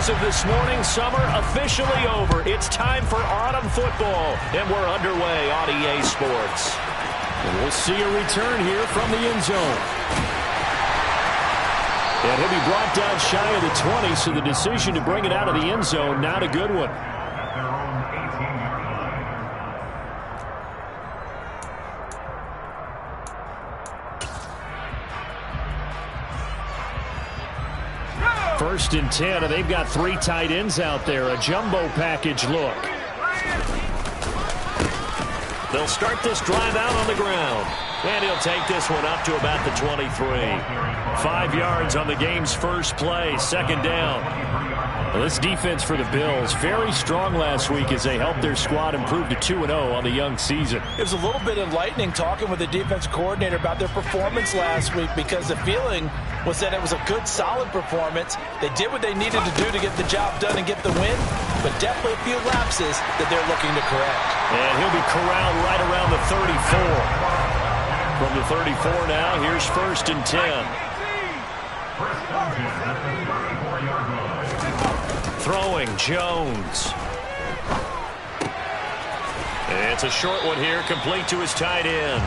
As of this morning, summer officially over. It's time for autumn football, and we're underway on EA Sports. And we'll see a return here from the end zone. And he'll be brought down shy of the 20, so the decision to bring it out of the end zone, not a good one. First and 10, and they've got 3 tight ends out there. A jumbo package look. They'll start this drive out on the ground. And he'll take this one up to about the 23. 5 yards on the game's first play. Second down. Well, this defense for the Bills, very strong last week as they helped their squad improve to 2-0 on the young season. It was a little bit enlightening talking with the defensive coordinator about their performance last week, because the feeling was that it was a good, solid performance. They did what they needed to do to get the job done and get the win, but definitely a few lapses that they're looking to correct. And he'll be corralled right around the 34. From the 34 now, here's first and 10. Throwing, Jones. It's a short one here, complete to his tight end.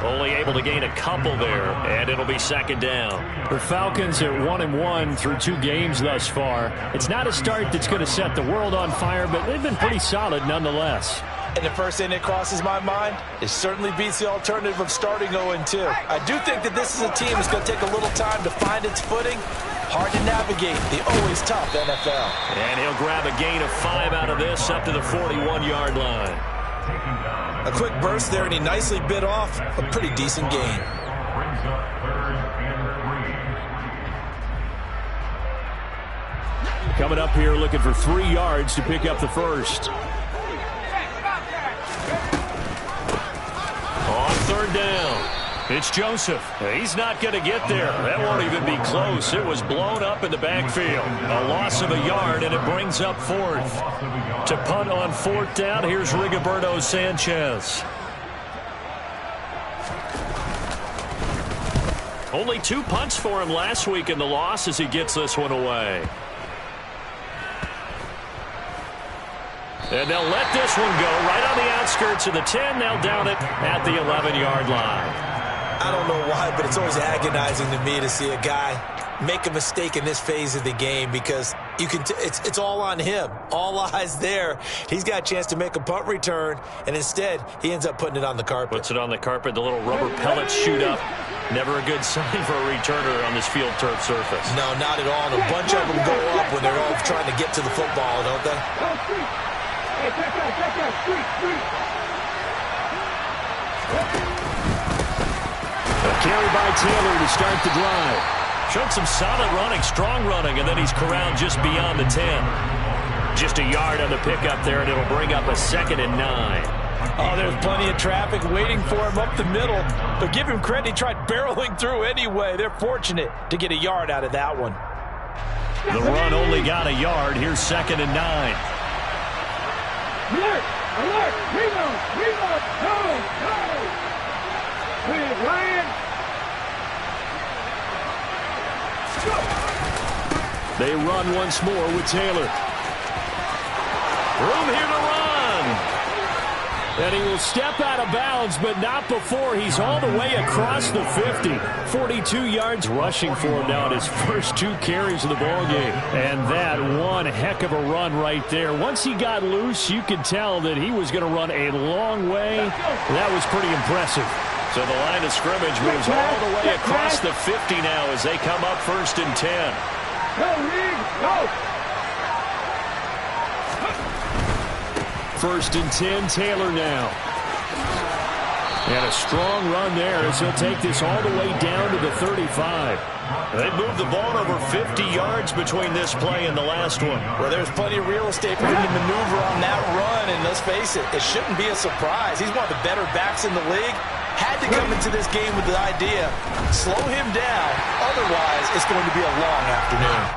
Only able to gain a couple there, and it'll be second down. The Falcons are 1-1 through 2 games thus far. It's not a start that's going to set the world on fire, but they've been pretty solid nonetheless. And the first thing that crosses my mind, it certainly beats the alternative of starting 0-2. I do think that this is a team that's going to take a little time to find its footing. Hard to navigate the always tough NFL. And he'll grab a gain of 5 out of this up to the 41-yard line. A quick burst there, and he nicely bit off a pretty decent gain. Coming up here looking for 3 yards to pick up the first. On third down, it's Joseph. he's not going to get there. That won't even be close. It was blown up in the backfield. A loss of a yard, and it brings up fourth. To punt on fourth down, here's Rigoberto Sanchez. Only 2 punts for him last week in the loss as he gets this one away. And they'll let this one go right on the outskirts of the 10. They'll down it at the 11-yard line. I don't know why, but it's always agonizing to me to see a guy make a mistake in this phase of the game, because you can it's all on him. All eyes there. He's got a chance to make a punt return, and instead he ends up putting it on the carpet. Puts it on the carpet. The little rubber pellets shoot up. Never a good sign for a returner on this field turf surface. No, not at all. And a bunch of them go up when they're all trying to get to the football, don't they? A carry by Taylor to start the drive. Showed some solid running, strong running, and then he's corralled just beyond the 10. Just a yard on the pickup there, and it'll bring up a 2nd and 9. Oh, there's plenty of traffic waiting for him up the middle. But give him credit, he tried barreling through anyway. They're fortunate to get a yard out of that one. The run only got a yard. Here's 2nd and 9. Alert! Alert! Reload! Reload! Go! Go! Please, Ryan! They run once more with Taylor. Room here to run. And he will step out of bounds, but not before he's all the way across the 50. 42 yards rushing for him now in his first 2 carries of the ballgame. And that one heck of a run right there. Once he got loose, you could tell that he was going to run a long way. That was pretty impressive. So the line of scrimmage moves all the way across the 50 now as they come up 1st and 10. Go, Reed! Go! 1st and 10, Taylor now. And a strong run there as he'll take this all the way down to the 35. They moved the ball over 50 yards between this play and the last one. Well, there's plenty of real estate for him to maneuver on that run, and let's face it, it shouldn't be a surprise. He's one of the better backs in the league. had to come into this game with the idea, slow him down, otherwise it's going to be a long afternoon.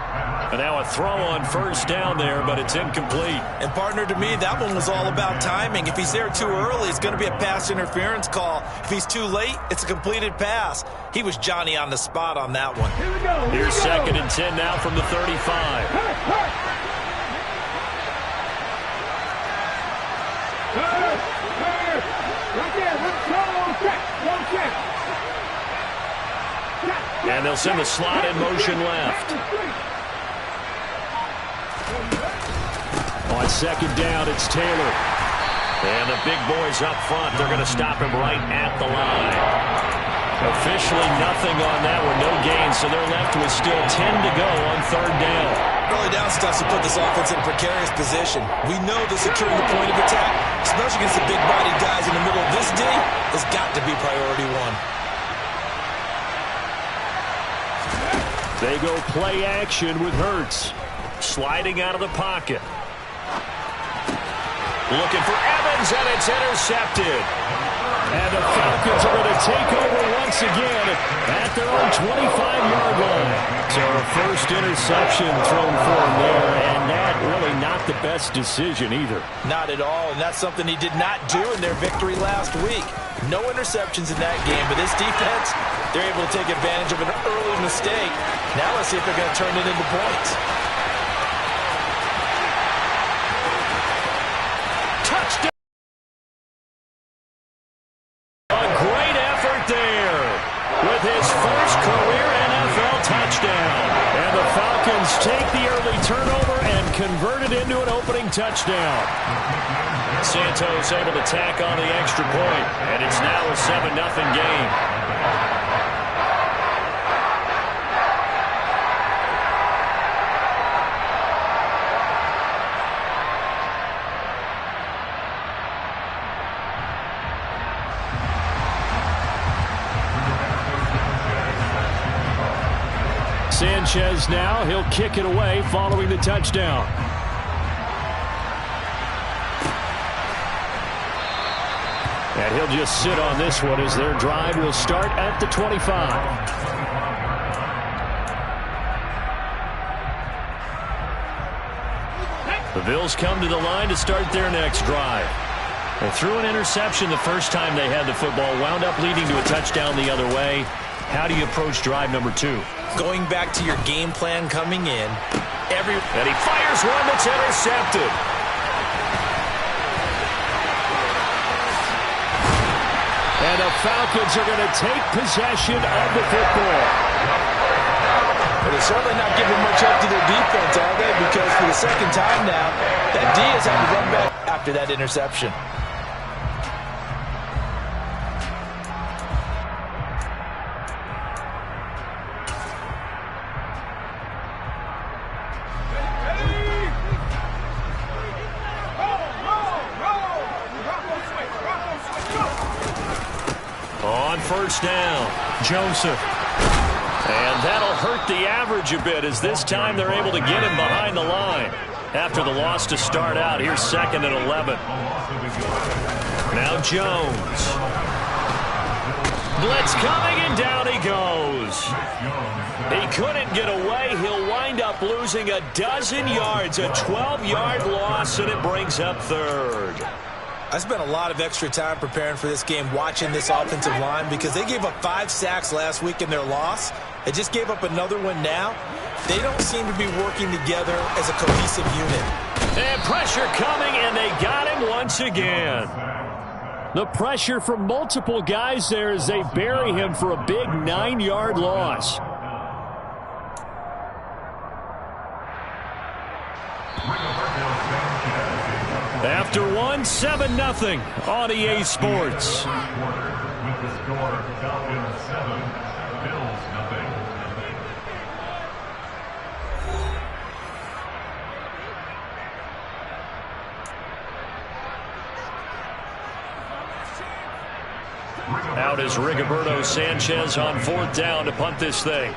And now a throw on first down there, but it's incomplete. And partner, to me, that one was all about timing. If he's there too early, it's going to be a pass interference call. If he's too late, it's a completed pass. He was Johnny on the spot on that one. Here we go. Here's 2nd and 10 now from the 35. Right there. One check. And they'll send the slot in motion left. On 2nd down, it's Taylor. And the big boys up front, they're going to stop him right at the line. Officially nothing on that one, no gain, so they're left with still 10 to go on 3rd down. Early down stuff to put this offense in a precarious position. We know that securing the point of attack, especially against the big-bodied guys in the middle of this D, has got to be priority one. They go play action with Hurts. Sliding out of the pocket. Looking for Evans, and it's intercepted. And the Falcons are going to take over once again at their own 25-yard line. So a first interception thrown for him there, and that really not the best decision either. Not at all, and that's something he did not do in their victory last week. No interceptions in that game, but this defense, they're able to take advantage of an early mistake. Now let's see if they're going to turn it into points. Touchdown! A great effort there with his first career NFL touchdown. And the Falcons take the early turnover and convert it into an opening touchdown. Santos able to tack on the extra point, and it's now a 7-0 game. Sanchez now, he'll kick it away following the touchdown. And he'll just sit on this one as their drive will start at the 25. The Bills come to the line to start their next drive. They threw an interception the first time they had the football, wound up leading to a touchdown the other way. How do you approach drive number 2? Going back to your game plan coming in. And he fires one that's intercepted. And the Falcons are going to take possession of the football. But they're certainly not giving much up to their defense, are they? Because for the second time now, that D has had to run back after that interception. On first down, Joseph. And that'll hurt the average a bit as this time they're able to get him behind the line. After the loss to start out, here's 2nd and 11. Now Jones. Blitz coming, and down he goes. He couldn't get away. He'll wind up losing a dozen yards, a 12-yard loss, and it brings up 3rd. I spent a lot of extra time preparing for this game watching this offensive line because they gave up 5 sacks last week in their loss. They just gave up another one now. They don't seem to be working together as a cohesive unit. And pressure coming, and they got him once again. The pressure from multiple guys there as they bury him for a big 9-yard loss. After 7-0 on EA Sports. With the score, Falcons 7, Bills 0. Out is Rigoberto Sanchez on 4th down to punt this thing.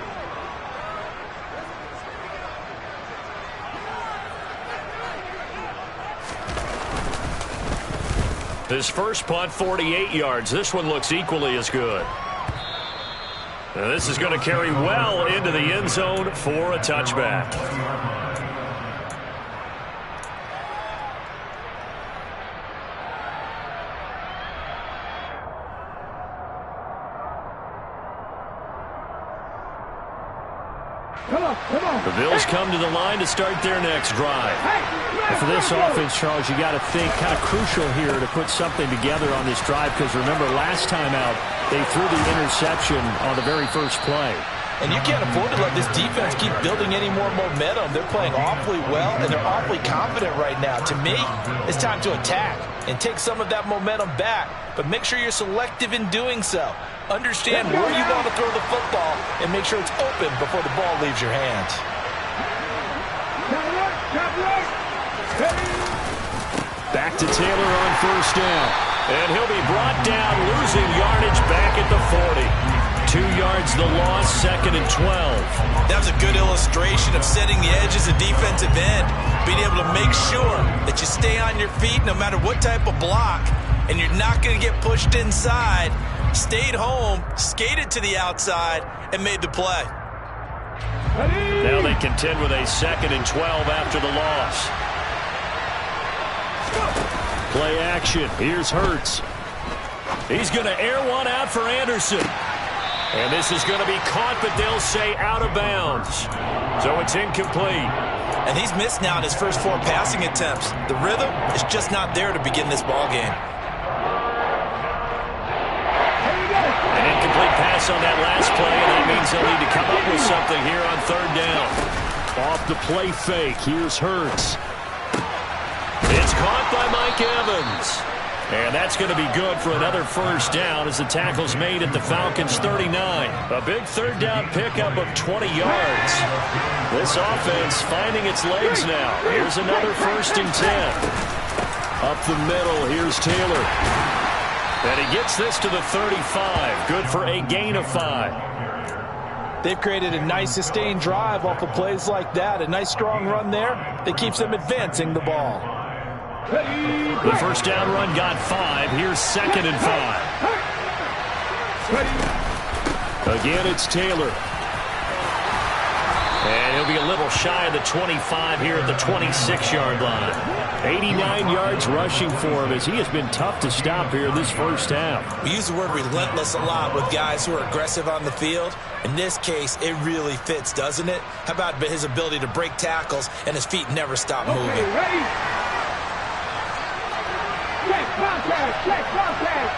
His first punt, 48 yards. This one looks equally as good. And this is going to carry well into the end zone for a touchback. The Bills come to the line to start their next drive. And for this offense, Charles, you got to think kind of crucial here to put something together on this drive, because remember last time out they threw the interception on the very first play. And you can't afford to let this defense keep building any more momentum. They're playing awfully well, and they're awfully confident right now. To me, it's time to attack and take some of that momentum back. But make sure you're selective in doing so. Understand where you want to throw the football and make sure it's open before the ball leaves your hands. Back to Taylor on first down. And he'll be brought down, losing yardage back at the 40. 2 yards the loss, 2nd and 12. That was a good illustration of setting the edge as a defensive end. Being able to make sure that you stay on your feet no matter what type of block, and you're not going to get pushed inside. Stayed home, skated to the outside, and made the play. Now they contend with a 2nd and 12 after the loss. Play action. Here's Hurts. He's going to air one out for Anderson. And this is going to be caught, but they'll say out of bounds. So it's incomplete. And he's missed now in his first 4 passing attempts. The rhythm is just not there to begin this ball game. An incomplete pass on that last play, and that means they'll need to come up with something here on 3rd down. Off the play fake. Here's Hurts. It's caught by Mike Evans. And that's going to be good for another first down as the tackle's made at the Falcons' 39. A big 3rd down pickup of 20 yards. This offense finding its legs now. Here's another 1st and 10. Up the middle. Here's Taylor. And he gets this to the 35. Good for a gain of 5. They've created a nice sustained drive off of plays like that. A nice strong run there that keeps them advancing the ball. The first down run got 5. Here's 2nd and 5. Again, it's Taylor. And he'll be a little shy of the 25 here at the 26-yard line. 89 yards rushing for him, as he has been tough to stop here this first half. We use the word relentless a lot with guys who are aggressive on the field. In this case, it really fits, doesn't it? How about his ability to break tackles and his feet never stop moving? Ready? Check contact! Check contact!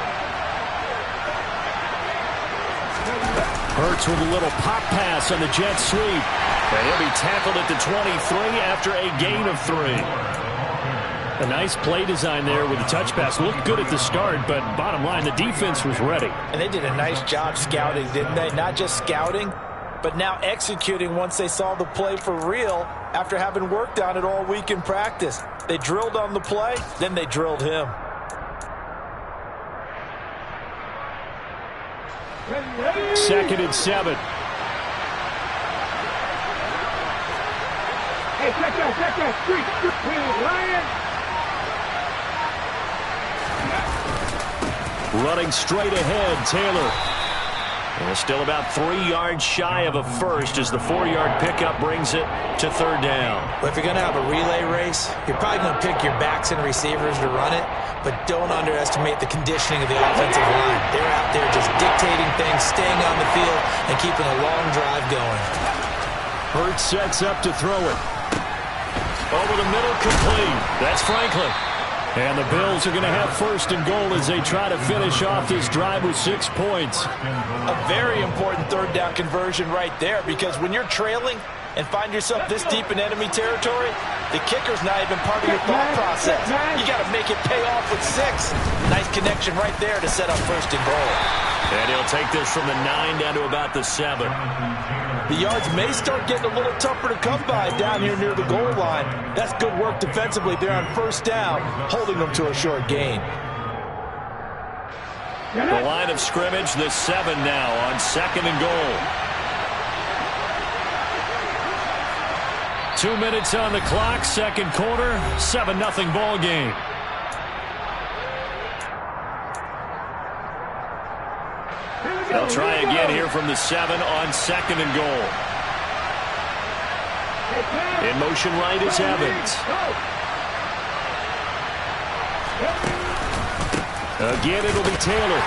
Hurts with a little pop pass on the jet sweep. And he'll be tackled at the 23 after a gain of 3. A nice play design there with the touch pass. Looked good at the start, but bottom line, the defense was ready. And they did a nice job scouting, didn't they? Not just scouting, but now executing once they saw the play for real after having worked on it all week in practice. They drilled on the play, then they drilled him. Ready? 2nd and 7. Hey, check that, street, Lion. Running straight ahead, Taylor. And still about 3 yards shy of a first as the 4-yard pickup brings it to 3rd down. Well, if you're going to have a relay race, you're probably going to pick your backs and receivers to run it, but don't underestimate the conditioning of the offensive line. They're out there just dictating things, staying on the field, and keeping a long drive going. Hurts sets up to throw it. Over the middle, complete. That's Franklin. And the Bills are going to have 1st and goal as they try to finish off this drive with 6 points. A very important 3rd down conversion right there, because when you're trailing and find yourself this deep in enemy territory, the kicker's not even part of your thought process. You got to make it pay off with 6. Nice connection right there to set up 1st and goal. And he'll take this from the 9 down to about the 7. The yards may start getting a little tougher to come by down here near the goal line. That's good work defensively there on 1st down, holding them to a short gain. The line of scrimmage, the 7 now on 2nd and goal. 2 minutes on the clock, 2nd quarter, 7-0 ball game. They'll try again here from the 7 on 2nd and goal. In motion right is Evans. Again, it'll be Taylor.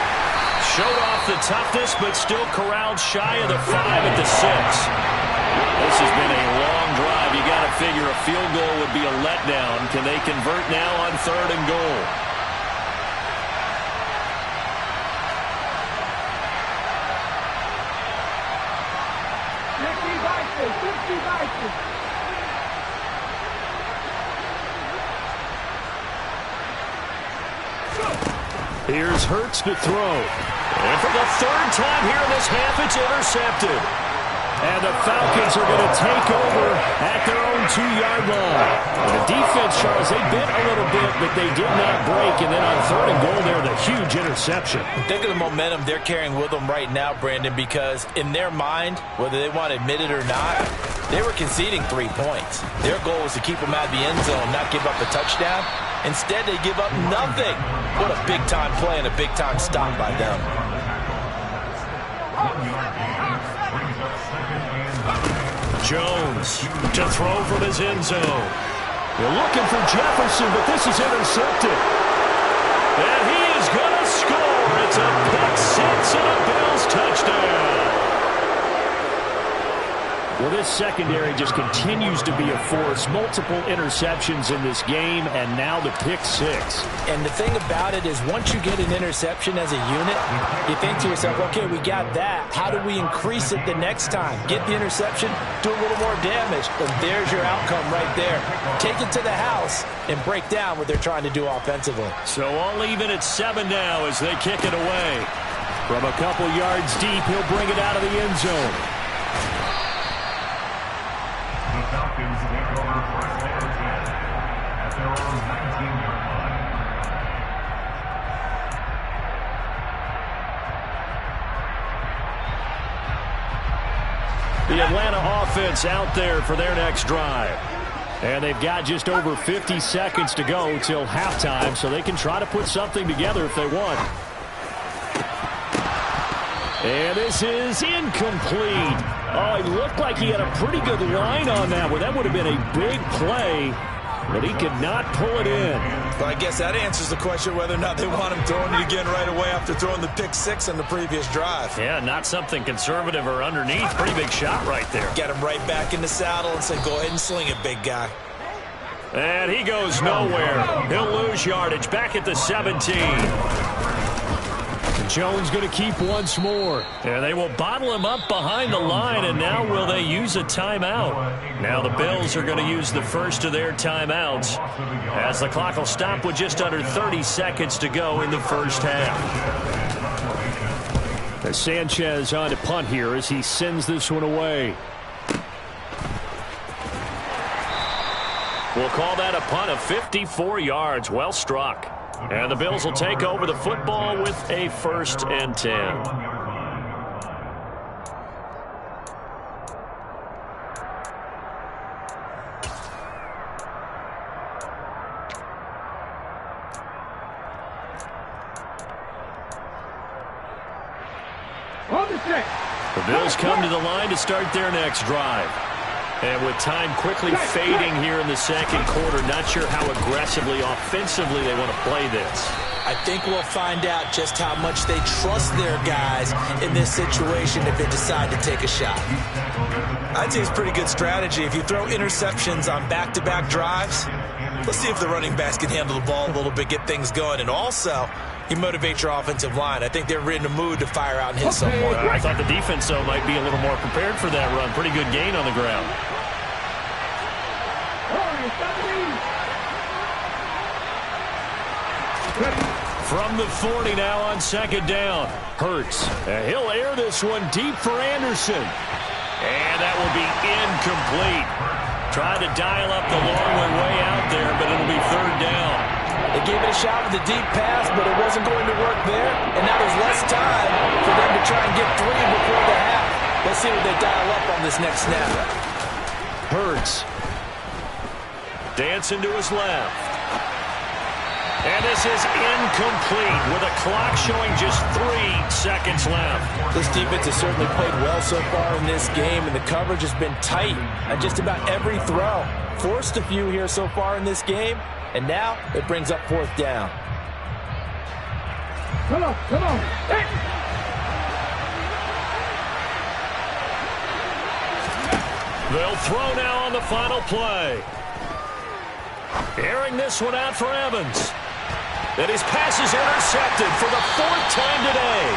Showed off the toughness, but still corralled shy of the 5 at the 6. This has been a long drive. You got to figure a field goal would be a letdown. Can they convert now on 3rd and goal? Here's Hurts to throw. And for the 3rd time here in this half, it's intercepted. And the Falcons are going to take over at their own 2-yard line. And the defense, Charles, they bit a little bit, but they did not break. And then on 3rd and goal there, the huge interception. Think of the momentum they're carrying with them right now, Brandon, because in their mind, whether they want to admit it or not, they were conceding 3 points. Their goal was to keep them out of the end zone, not give up a touchdown. Instead, they give up nothing. What a big-time play and a big-time stop by them. Jones to throw from his end zone. They're looking for Jefferson, but this is intercepted. And he is going to score. It's a pick 6 and a Bills touchdown. Well, this secondary just continues to be a force. Multiple interceptions in this game, and now the pick 6. And the thing about it is once you get an interception as a unit, you think to yourself, okay, we got that. How do we increase it the next time? Get the interception, do a little more damage, and there's your outcome right there. Take it to the house and break down what they're trying to do offensively. So all even at 7 now as they kick it away. From a couple yards deep, he'll bring it out of the end zone. The Falcons take over 1st and 10 at their own 19-yard line. The Atlanta offense out there for their next drive. And they've got just over 50 seconds to go till halftime, so they can try to put something together if they want. And this is incomplete. Oh, he looked like he had a pretty good line on that one. That would have been a big play, but he could not pull it in. Well, I guess that answers the question whether or not they want him throwing it again right away after throwing the pick 6 on the previous drive. Yeah, not something conservative or underneath. Pretty big shot right there. Get him right back in the saddle and say, go ahead and sling it, big guy. And he goes nowhere. He'll lose yardage back at the 17. Jones going to keep once more. And they will bottle him up behind the line, and now will they use a timeout? Now the Bills are going to use the first of their timeouts as the clock will stop with just under 30 seconds to go in the first half. As Sanchez on to punt here as he sends this one away. We'll call that a punt of 54 yards. Well struck. And the Bills will take over the football with a 1st and 10. The Bills come to the line to start their next drive. And with time quickly fading here in the 2nd quarter, not sure how aggressively, offensively they want to play this. I think we'll find out just how much they trust their guys in this situation if they decide to take a shot. I'd say it's pretty good strategy. If you throw interceptions on back-to-back drives, let's see if the running backs can handle the ball a little bit, get things going, and also you motivate your offensive line. I think they're in the mood to fire out and hit someone. I thought the defense, though, might be a little more prepared for that run. Pretty good gain on the ground. From the 40 now on 2nd down. Hurts. He'll air this one deep for Anderson. And that will be incomplete. Tried to dial up the long way out there, but it'll be 3rd down. They gave it a shot with a deep pass, but it wasn't going to work there. And now there's less time for them to try and get 3 before the half. Let's see what they dial up on this next snap. Hurts. Dancing to his left. And this is incomplete with a clock showing just 3 seconds left. This defense has certainly played well so far in this game, and the coverage has been tight on just about every throw. Forced a few here so far in this game, and now it brings up 4th down. Come on, come on. Hey. They'll throw now on the final play. Airing this one out for Evans. And his pass is intercepted for the 4th time today.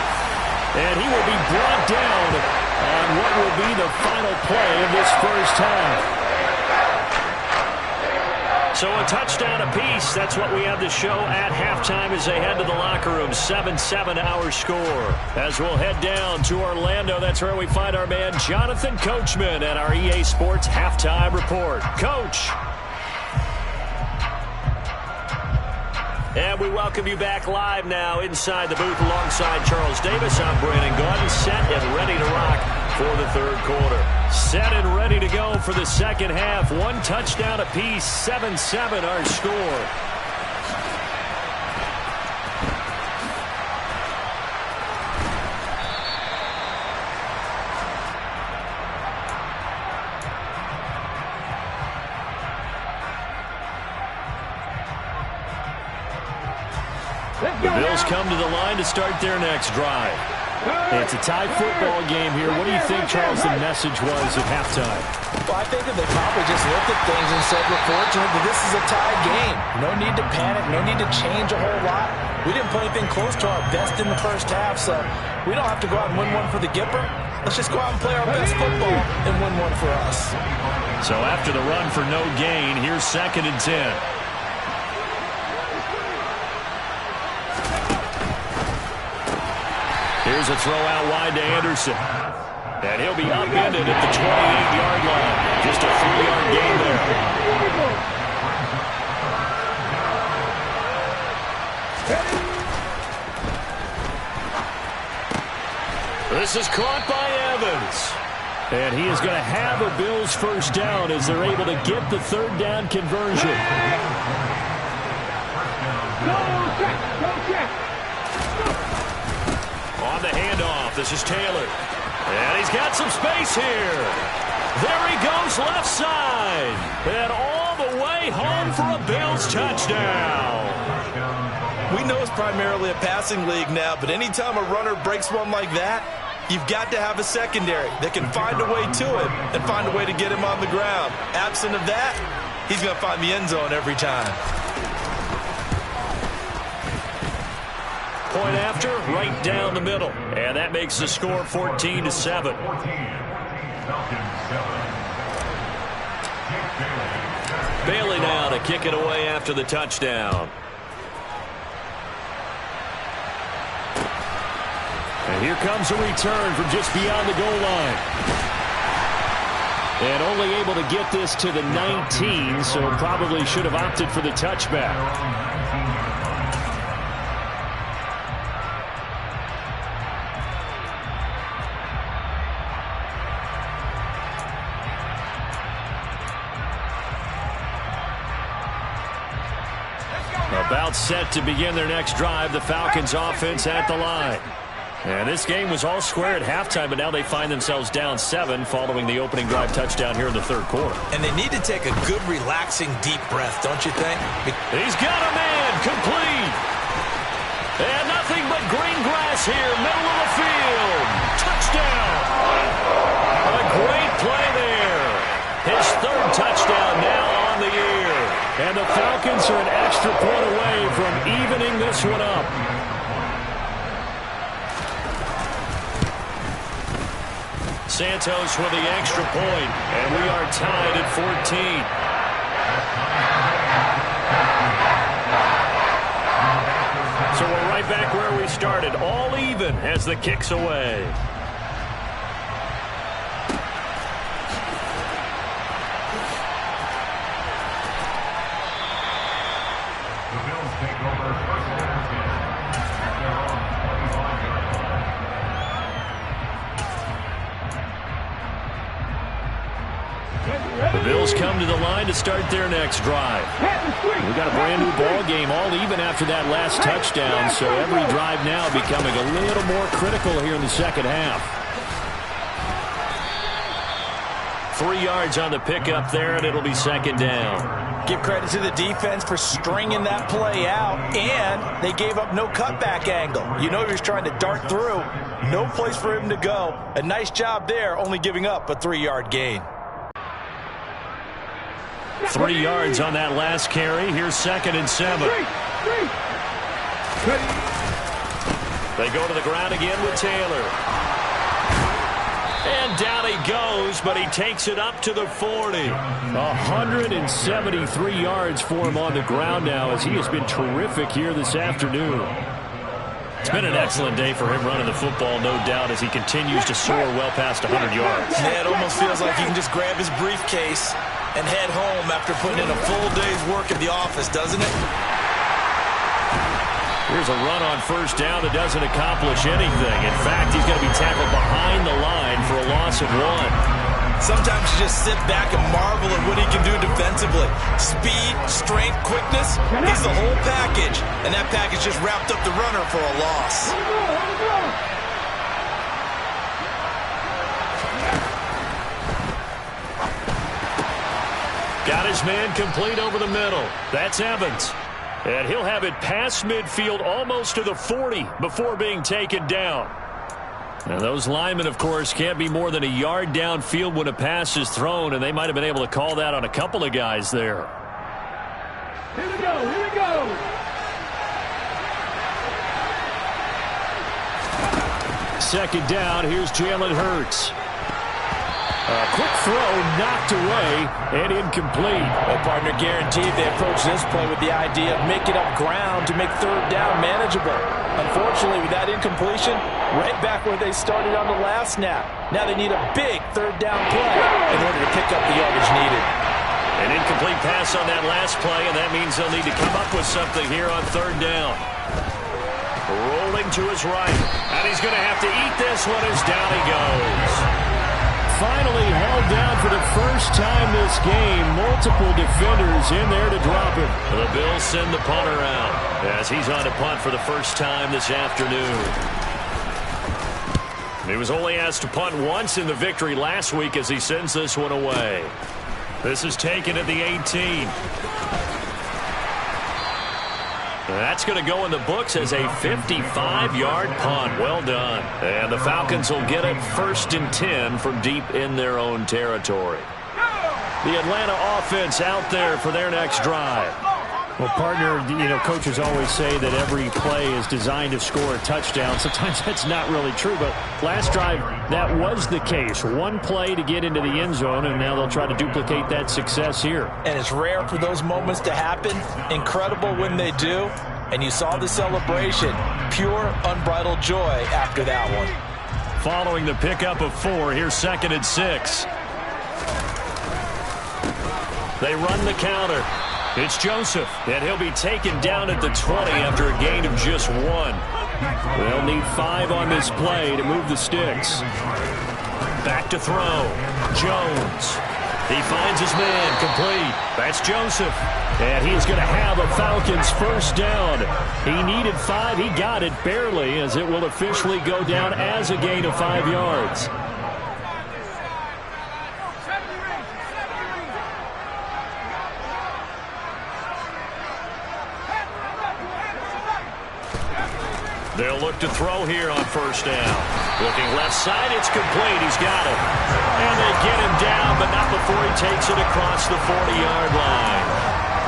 And he will be brought down on what will be the final play of this first half. So a touchdown apiece. That's what we have to show at halftime as they head to the locker room. 7-7 our score. As we'll head down to Orlando, that's where we find our man Jonathan Coachman at our EA Sports Halftime Report. Coach. And we welcome you back live now inside the booth alongside Charles Davis. I'm Brandon Gaudin, set and ready to rock for the 3rd quarter. Set and ready to go for the 2nd half. 1 touchdown apiece, 7-7 our score. The Bills come to the line to start their next drive. It's a tie football game here. What do you think, Charles, the message was at halftime? Well, I think that they probably just looked at things and said, we're fortunate that this is a tie game. No need to panic. No need to change a whole lot. We didn't play anything close to our best in the first half, so we don't have to go out and win one for the Gipper. Let's just go out and play our best football and win one for us. So after the run for no gain, here's 2nd and 10. Here's a throw out wide to Anderson. And he'll be upended at the 28-yard line. Just a 3-yard gain there. This is caught by Evans. And he is going to have a Bills first down as they're able to get the 3rd down conversion. Go check. On the handoff, this is Taylor. And he's got some space here. There he goes left side. And all the way home for a Bills touchdown. We know it's primarily a passing league now, but anytime a runner breaks one like that, you've got to have a secondary that can find a way to him and find a way to get him on the ground. Absent of that, he's going to find the end zone every time. Point after, right down the middle. And that makes the score 14-7. Bailey now to kick it away after the touchdown. And here comes a return from just beyond the goal line. And only able to get this to the 19, so probably should have opted for the touchback. About set to begin their next drive, the Falcons offense at the line. And this game was all square at halftime, but now they find themselves down 7 following the opening drive touchdown here in the 3rd quarter. And they need to take a good, relaxing, deep breath, don't you think? He's got a man, complete. And nothing but green grass here, middle of the field. Touchdown. A great play there. His 3rd touchdown now on the year. And the Falcons are an extra point away from evening this one up. Santos with the extra point, and we are tied at 14. So we're right back where we started, all even as the kick's away. Tackles come to the line to start their next drive. We got a brand new ball game, all even after that last touchdown, so every drive now becoming a little more critical here in the second half. 3 yards on the pickup there, and it'll be second down. Give credit to the defense for stringing that play out, and they gave up no cutback angle. You know he was trying to dart through. No place for him to go. A nice job there, only giving up a 3-yard gain. 3 yards on that last carry. Here's 2nd and 7. They go to the ground again with Taylor. And down he goes, but he takes it up to the 40. 173 yards for him on the ground now, as he has been terrific here this afternoon. It's been an excellent day for him running the football, no doubt, as he continues to soar well past 100 yards. Yeah, it almost feels like he can just grab his briefcase and head home after putting in a full day's work at the office, doesn't it? Here's a run on first down that doesn't accomplish anything. In fact, he's going to be tackled behind the line for a loss of 1. Sometimes you just sit back and marvel at what he can do defensively. Speed, strength, quickness, he's the whole package. And that package just wrapped up the runner for a loss. Got his man complete over the middle. That's Evans. And he'll have it past midfield almost to the 40 before being taken down. And those linemen, of course, can't be more than a yard downfield when a pass is thrown, and they might have been able to call that on a couple of guys there. Here we go, here we go. Second down, here's Jalen Hurts. A quick throw knocked away and incomplete. Well, partner, guaranteed they approach this play with the idea of making up ground to make third down manageable. Unfortunately, with that incompletion, right back where they started on the last snap. Now they need a big third down play in order to pick up the yardage needed. An incomplete pass on that last play, and that means they'll need to come up with something here on third down. Rolling to his right, and he's going to have to eat this one as down he goes. Finally held down for the first time this game. Multiple defenders in there to drop him. The Bills send the punter out as he's on to punt for the first time this afternoon. He was only asked to punt once in the victory last week as he sends this one away. This is taken at the 18. That's going to go in the books as a 55-yard punt. Well done. And the Falcons will get it 1st and 10 from deep in their own territory. The Atlanta offense out there for their next drive. Well, partner, coaches always say that every play is designed to score a touchdown. Sometimes that's not really true, but last drive, that was the case. One play to get into the end zone, and now they'll try to duplicate that success here. And it's rare for those moments to happen. Incredible when they do. And you saw the celebration. Pure, unbridled joy after that one. Following the pickup of 4, here's 2nd and 6. They run the counter. It's Joseph, and he'll be taken down at the 20 after a gain of just 1. They'll need 5 on this play to move the sticks. Back to throw. Jones. He finds his man complete. That's Joseph. And he's going to have a Falcons first down. He needed 5. He got it barely, as it will officially go down as a gain of 5 yards. They'll look to throw here on first down. Looking left side, it's complete. He's got it. And they get him down, but not before he takes it across the 40-yard line.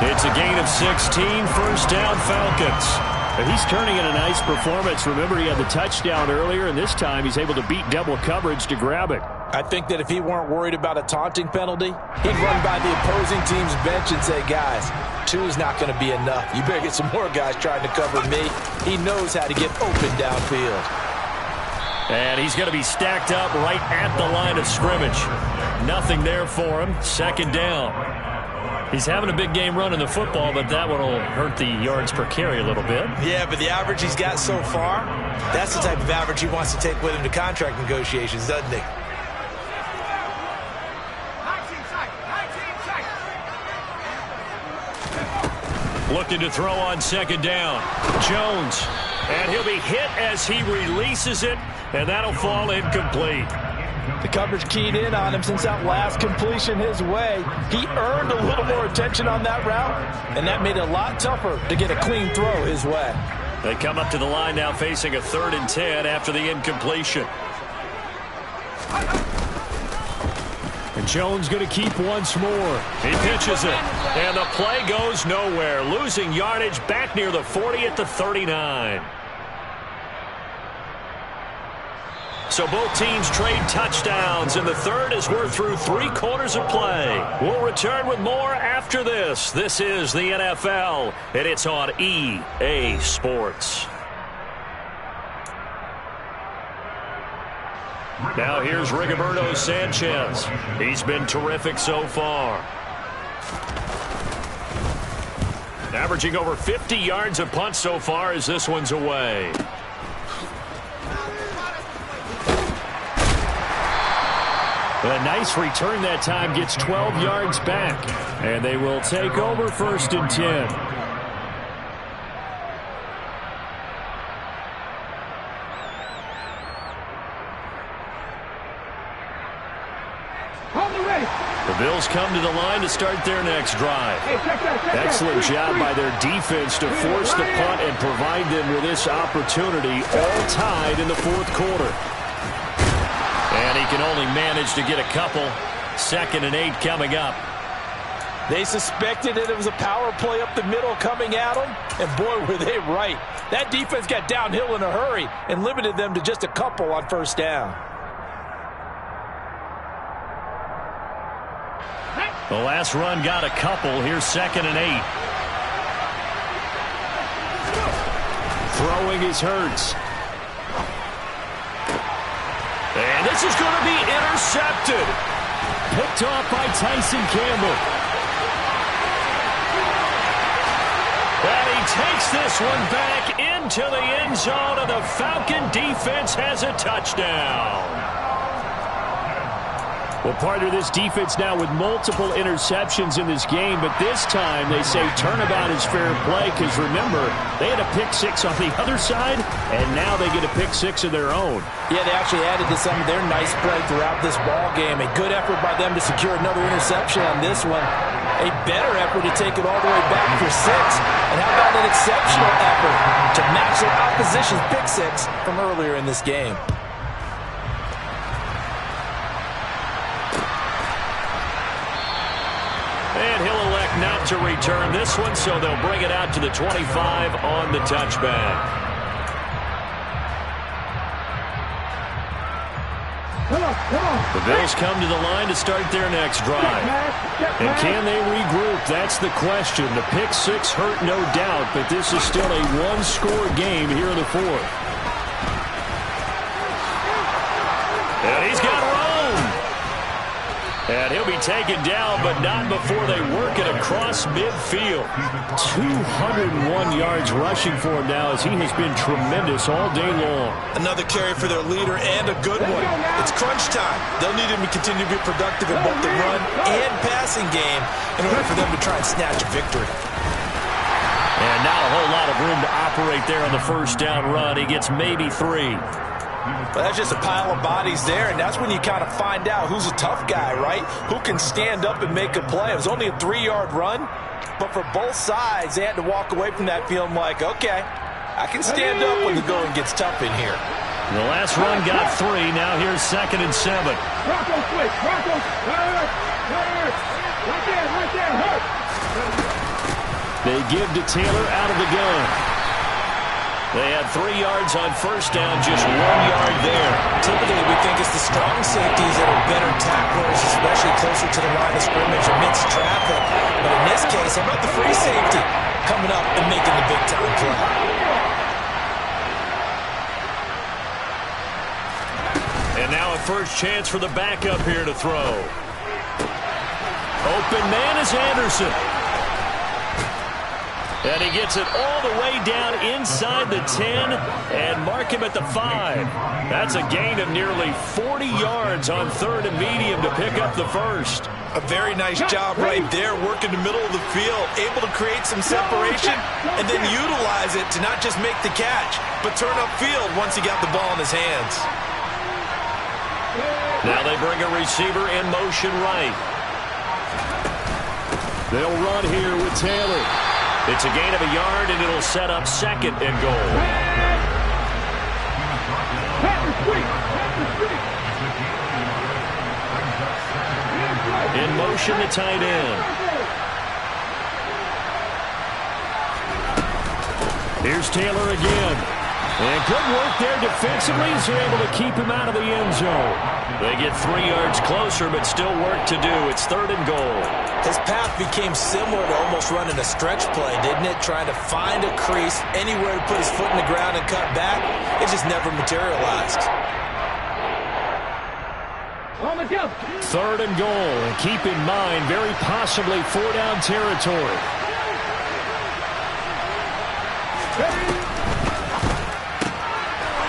It's a gain of 16, first down Falcons. And he's turning in a nice performance. Remember, he had the touchdown earlier, and this time he's able to beat double coverage to grab it. I think that if he weren't worried about a taunting penalty, he'd run by the opposing team's bench and say, guys, 2 is not going to be enough. You better get some more guys trying to cover me. He knows how to get open downfield. And he's going to be stacked up right at the line of scrimmage. Nothing there for him. Second down. He's having a big game running the football, but that one will hurt the yards per carry a little bit. Yeah, but the average he's got so far, that's the type of average he wants to take with him to contract negotiations, doesn't he? Looking to throw on second down. Jones. And he'll be hit as he releases it, and that'll fall incomplete. The coverage keyed in on him since that last completion his way. He earned a little more attention on that route, and that made it a lot tougher to get a clean throw his way. They come up to the line now facing a 3rd and 10 after the incompletion. And Jones going to keep once more. He pitches it, and the play goes nowhere. Losing yardage back near the 40 at the 39. So both teams trade touchdowns, and the third as we're through 3/4 of play. We'll return with more after this. This is the NFL, and it's on EA Sports. Now here's Rigoberto Sanchez. He's been terrific so far. Averaging over 50 yards a punt so far as this one's away. A nice return that time, gets 12 yards back. And they will take over 1st and 10. The Bills come to the line to start their next drive. Excellent job by their defense to force the punt and provide them with this opportunity, all tied in the 4th quarter. And he can only manage to get a couple. 2nd and 8 coming up. They suspected that it was a power play up the middle coming at them, and boy, were they right. That defense got downhill in a hurry and limited them to just a couple on 1st down. The last run got a couple. Here's 2nd and 8. Throwing is Hurts. And this is going to be intercepted. Picked off by Tyson Campbell. And he takes this one back into the end zone, and the Falcon defense has a touchdown. Well, partner, this defense now with multiple interceptions in this game, but this time they say turnabout is fair play because, remember, they had a pick-6 on the other side, and now they get a pick-6 of their own. Yeah, they actually added to some of their nice play throughout this ball game. A good effort by them to secure another interception on this one. A better effort to take it all the way back for 6. And how about an exceptional effort to match their opposition's pick-6 from earlier in this game? And he'll elect not to return this one, so they'll bring it out to the 25 on the touchback. The Bills come to the line to start their next drive. And can they regroup? That's the question. The pick-6 hurt, no doubt, but this is still a one-score game here in the 4th. And he's got room. And he'll be taken down, but not before they work it across midfield. 201 yards rushing for him now as he has been tremendous all day long. Another carry for their leader and a good one. It's crunch time. They'll need him to continue to be productive in both the run and passing game in order for them to try and snatch a victory. And not a whole lot of room to operate there on the 1st down run. He gets maybe 3. But that's just a pile of bodies there, and that's when you kind of find out who's a tough guy, right? Who can stand up and make a play. It was only a 3-yard run, but for both sides, they had to walk away from that feeling like, okay, I can stand up when the going gets tough in here. The last run got 3. Now here's 2nd and 7. Rocco switch. Rocco. Right there. Hurt. They give to Taylor out of the gun. They had 3 yards on 1st down, just 1 yard there. Typically, we think it's the strong safeties that are better tacklers, especially closer to the line of scrimmage amidst traffic. But in this case, how about the free safety coming up and making the big-time play? And now a first chance for the backup here to throw. Open man is Anderson. And he gets it all the way down inside the 10 and mark him at the 5. That's a gain of nearly 40 yards on 3rd and medium to pick up the first. A very nice job right there, working the middle of the field, able to create some separation, and then utilize it to not just make the catch, but turn upfield once he got the ball in his hands. Now they bring a receiver in motion right. They'll run here with Taylor. It's a gain of a yard, and it'll set up second and goal. In motion, the tight end. Here's Taylor again. And good work there defensively as they're able to keep him out of the end zone. They get 3 yards closer, but still work to do. It's third and goal. His path became similar to almost running a stretch play, didn't it? Trying to find a crease, anywhere to put his foot in the ground and cut back. It just never materialized. Third and goal. And keep in mind, very possibly 4-down territory.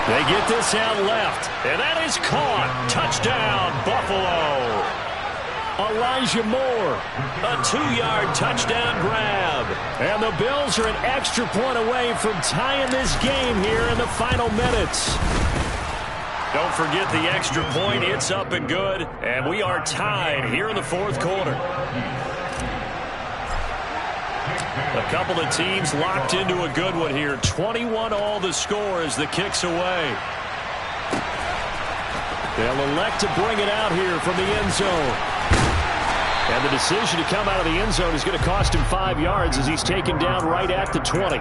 They get this out left, and that is caught. Touchdown, Buffalo. Elijah Moore. A 2-yard touchdown grab. And the Bills are an extra point away from tying this game here in the final minutes. Don't forget the extra point. It's up and good, and we are tied here in the fourth quarter. A couple of teams locked into a good one here. 21-all the score as the kick's away. They'll elect to bring it out here from the end zone. And the decision to come out of the end zone is going to cost him 5 yards as he's taken down right at the 20.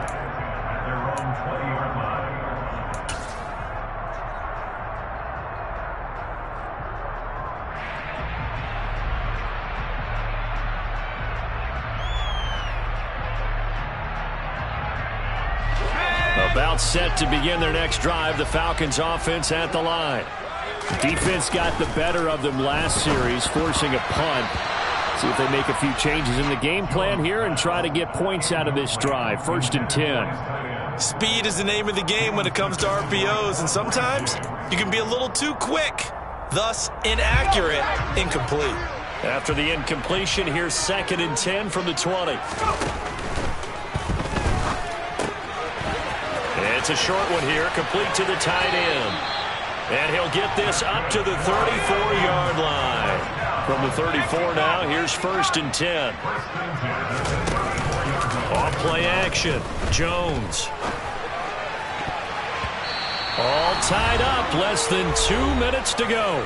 About set to begin their next drive. The Falcons offense at the line. Defense got the better of them last series, forcing a punt. See if they make a few changes in the game plan here and try to get points out of this drive. 1st and 10. Speed is the name of the game when it comes to RPOs, and sometimes you can be a little too quick, thus inaccurate, incomplete. After the incompletion, here's 2nd and 10 from the 20. It's a short one here, complete to the tight end. And he'll get this up to the 34-yard line. From the 34 now, here's 1st and 10. Off play action. Jones. All tied up, less than 2 minutes to go.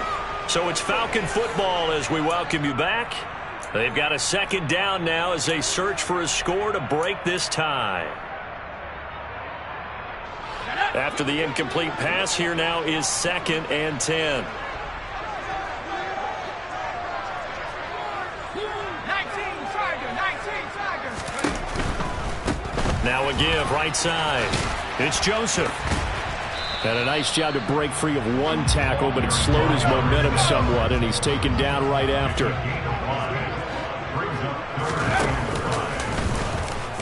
So it's Falcon football as we welcome you back. They've got a 2nd down now as they search for a score to break this tie. After the incomplete pass, here now is 2nd and 10. Now a give right side. It's Joseph. And a nice job to break free of one tackle, but it slowed his momentum somewhat, and he's taken down right after.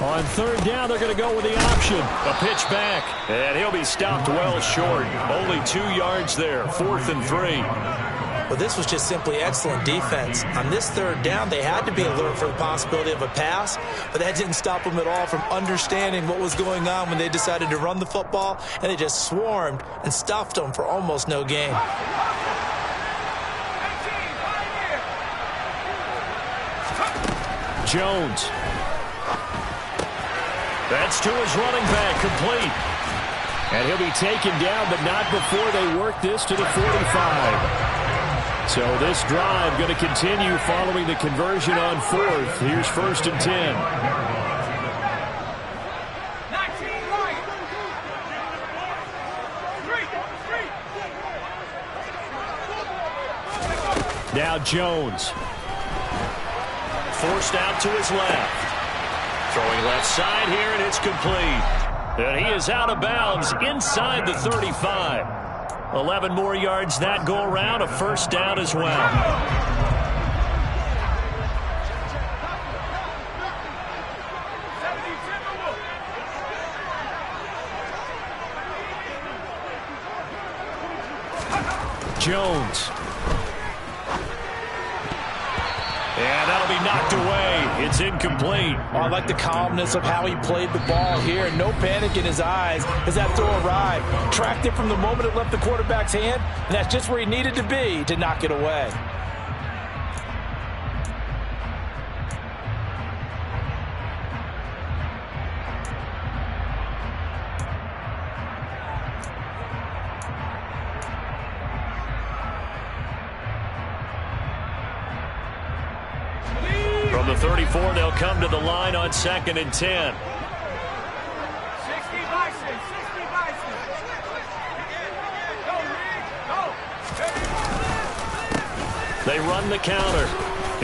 On 3rd down, they're going to go with the option. A pitch back, and he'll be stopped well short. Only 2 yards there, 4th and 3. Well, this was just simply excellent defense. On this 3rd down, they had to be alert for the possibility of a pass, but that didn't stop them at all from understanding what was going on when they decided to run the football, and they just swarmed and stuffed them for almost no gain. Jones. That's to his running back, complete. And he'll be taken down, but not before they work this to the 45. So this drive going to continue following the conversion on 4th. Here's 1st and 10. Now Jones. Forced out to his left. Throwing left side here, and it's complete. And he is out of bounds inside the 35. 11 more yards that go around, a 1st down as well. Jones. And that'll be knocked away. It's incomplete. Oh, I like the calmness of how he played the ball here. No panic in his eyes as that throw arrived. Tracked it from the moment it left the quarterback's hand, and that's just where he needed to be to knock it away. From the 34, they'll come to the line on 2nd and 10. 60 Bison, 60 Bison. Go, Rick, go. They run the counter.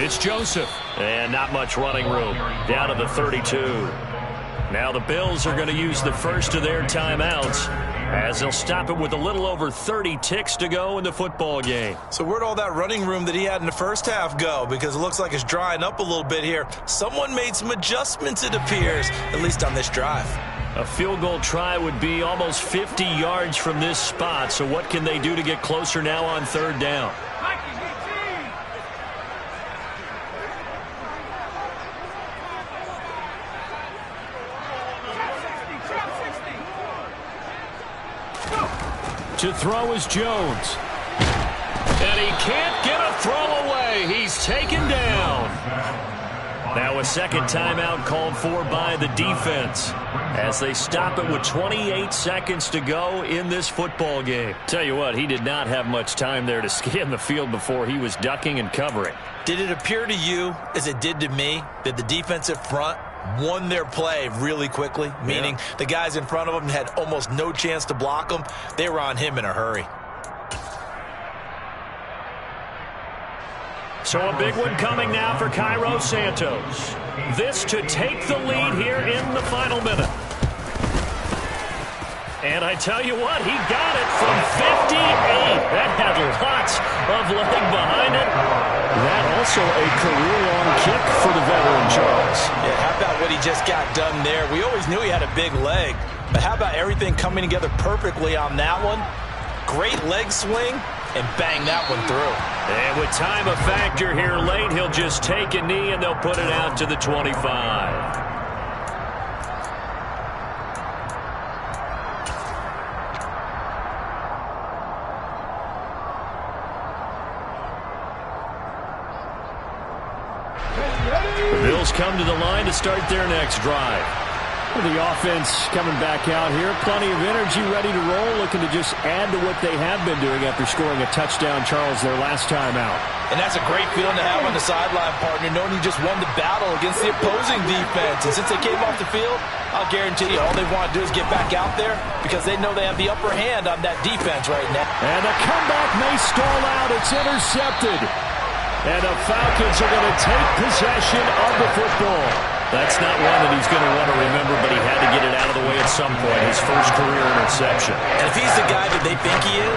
It's Joseph. And not much running room. Down to the 32. Now the Bills are going to use the first of their timeouts, as they'll stop it with a little over 30 ticks to go in the football game. So where'd all that running room that he had in the first half go? Because it looks like it's drying up a little bit here. Someone made some adjustments, it appears, at least on this drive. A field goal try would be almost 50 yards from this spot. So what can they do to get closer now on 3rd down? To throw is Jones. And he can't get a throw away. He's taken down. Now a second timeout called for by the defense as they stop it with 28 seconds to go in this football game. Tell you what, he did not have much time there to scan the field before he was ducking and covering. Did it appear to you, as it did to me, that the defensive front won their play really quickly? Meaning the guys in front of them had almost no chance to block them. They were on him in a hurry. So a big one coming now for Cairo Santos. This to take the lead here in the final minute. And I tell you what, he got it from 58. That had lots of leg behind it. That also a career-long kick for the veteran, Charles. Yeah, how about what he just got done there? We always knew he had a big leg, but how about everything coming together perfectly on that one? Great leg swing, and bang that one through. And with time a factor here late, he'll just take a knee, and they'll put it out to the 25. The Bills come to the line to start their next drive. The offense coming back out here. Plenty of energy, ready to roll, looking to just add to what they have been doing after scoring a touchdown, Charles, their last time out. And that's a great feeling to have on the sideline, partner, knowing you just won the battle against the opposing defense. And since they came off the field, I'll guarantee you all they want to do is get back out there because they know they have the upper hand on that defense right now. And the comeback may stall out. It's intercepted. And the Falcons are going to take possession of the football. That's not one that he's going to want to remember, but he had to get it out of the way at some point. His first career interception. And if he's the guy that they think he is,